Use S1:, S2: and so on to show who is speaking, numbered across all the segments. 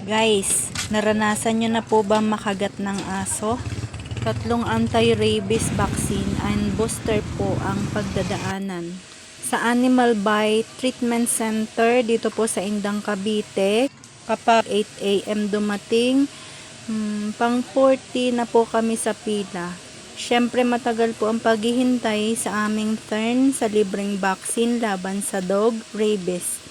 S1: Guys, naranasan nyo na po ba makagat ng aso? 3 anti-rabies vaccine and booster po ang pagdadaanan. Sa Animal Bite Treatment Center dito po sa Indang, Cavite, kapag 8 AM dumating, pang 40 na po kami sa pila. Syempre matagal po ang paghihintay sa aming turn sa libreng vaccine laban sa dog rabies.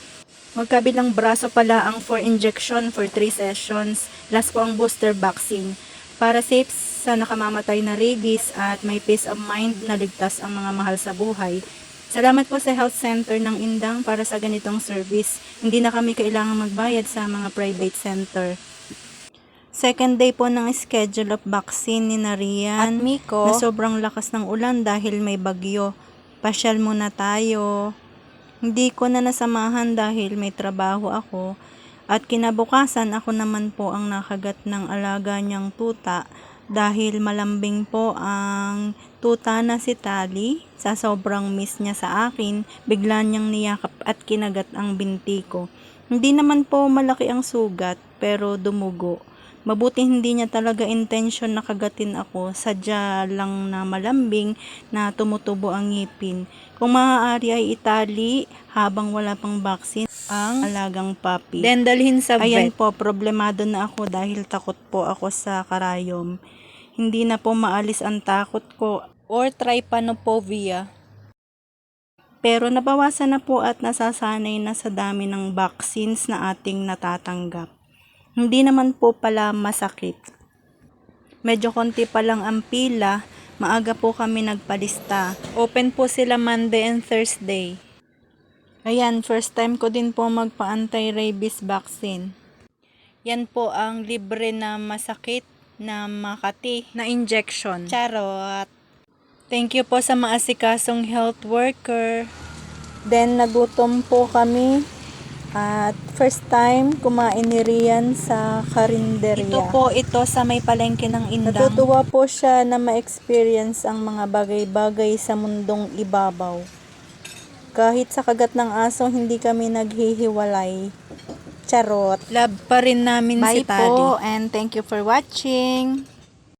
S1: Magkabilang braso pala ang 4 injection for 3 sessions. Last po ang booster vaccine. Para safe sa nakamamatay na rabies at may peace of mind na ligtas ang mga mahal sa buhay. Salamat po sa Health Center ng Indang para sa ganitong service. Hindi na kami kailangang magbayad sa mga private center. Second day po ng schedule of vaccine ni Narian at Miko na sobrang lakas ng ulan dahil may bagyo. Pasyal muna tayo. Hindi ko na nasamahan dahil may trabaho ako at kinabukasan ako naman po ang nakagat ng alaga niyang tuta dahil malambing po ang tuta na si Tali. Sa sobrang miss niya sa akin, bigla niyang niyakap at kinagat ang binti ko. Hindi naman po malaki ang sugat pero dumugo. Mabuti hindi niya talaga intensyon na kagatin ako, sadya lang na malambing na tumutubo ang ngipin. Kung maaari ay itali habang wala pang vaccine ang alagang puppy. Then dalhin sa vet. Ayan po, problemado na ako dahil takot po ako sa karayom. Hindi na po maalis ang takot ko or trypanophobia. Pero nabawasan na po at nasasanay na sa dami ng vaccines na ating natatanggap. Hindi naman po pala masakit. Medyo konti pa lang ang pila, maaga po kami nagpalista. Open po sila Monday and Thursday. Ayan, first time ko din po magpa-anti-rabies vaccine. Yan po ang libre na masakit na Makati na injection. Charot! Thank you po sa maasikasong health worker. Then nagutom po kami. At first time kumain ni Rian sa karinderya. Ito sa may palengke ng Indang. Natutuwa po siya na ma-experience ang mga bagay-bagay sa mundong ibabaw. Kahit sa kagat ng aso, hindi kami naghihiwalay. Charot. Love pa rin namin si Tali. Bye po and thank you for watching.